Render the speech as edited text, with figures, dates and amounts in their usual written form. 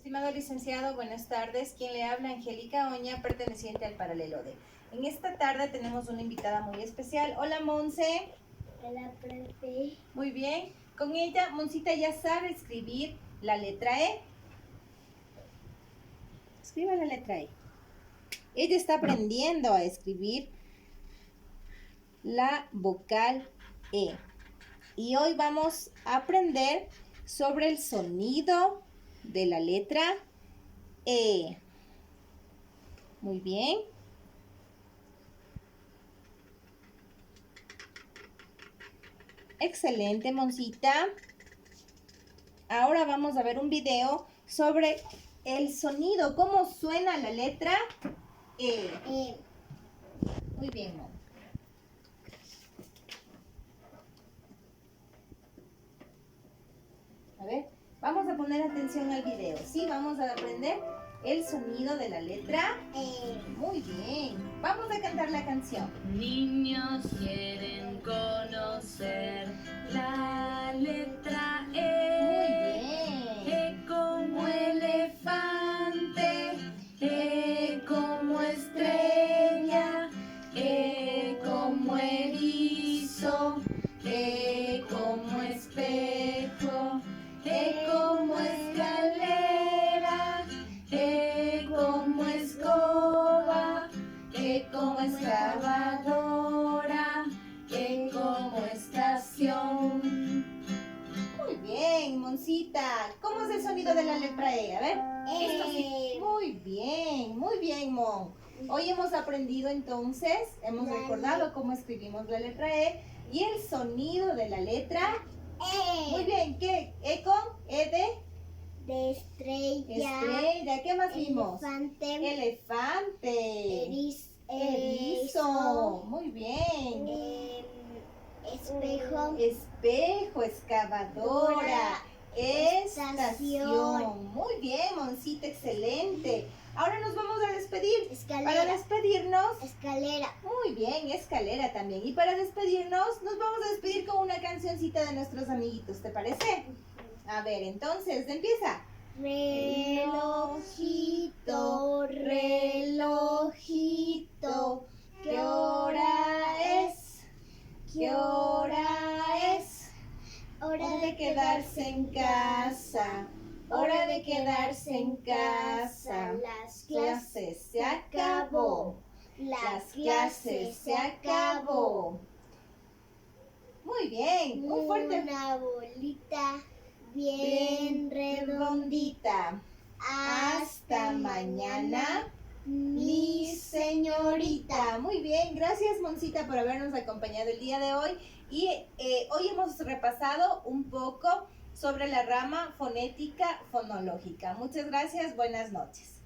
Estimado licenciado, buenas tardes. Quien le habla, Angélica Oña, perteneciente al paralelo D. En esta tarde tenemos una invitada muy especial. Hola, Monse. Hola, profe. Muy bien. Con ella, Moncita ya sabe escribir la letra E. Escriba la letra E. Ella está aprendiendo a escribir la vocal E. Y hoy vamos a aprender sobre el sonido de la letra E. Muy bien. Excelente, Moncita. Ahora vamos a ver un video sobre el sonido, cómo suena la letra E. Muy bien, Mon. A ver, vamos a poner atención al video. Sí, vamos a aprender el sonido de la letra E. Muy bien. Vamos a cantar la canción. Niños quieren conocer la letra E. Muy bien. E como elefante, E como estrella, E como erizo, E como espejo, E como escalera, E como escoba, E como excavadora, E como estación. Muy bien, Moncita. ¿Cómo es el sonido de la letra E? A ver. Esto sí. Muy bien, Mon. Hoy hemos aprendido entonces, hemos recordado cómo escribimos la letra E y el sonido de la letra E. Muy bien, ¿qué? ¿E con? ¿E de estrella. Estrella. ¿Qué más vimos? Elefante. Elefante. Erizo. Muy bien. Espejo. Espejo, excavadora, estación. Muy bien, Moncita, excelente. Ahora nos vamos a despedir. Escalera. Para despedirnos. Escalera. Muy bien, escalera también. Y para despedirnos, nos vamos a despedir con una cancioncita de nuestros amiguitos, ¿te parece? A ver, entonces, empieza. Relojito, relojito, ¿qué hora es? ¿Qué hora es? Hora de quedarse en casa. Hora de quedarse en casa. Las Clases se acabó. Las clases se acabó. Muy bien. Un fuerte Una bolita bien redondita. Hasta mañana, mi señorita. Muy bien, gracias, Moncita, por habernos acompañado el día de hoy. Y hoy hemos repasado un poco sobre la rama fonética fonológica. Muchas gracias, buenas noches.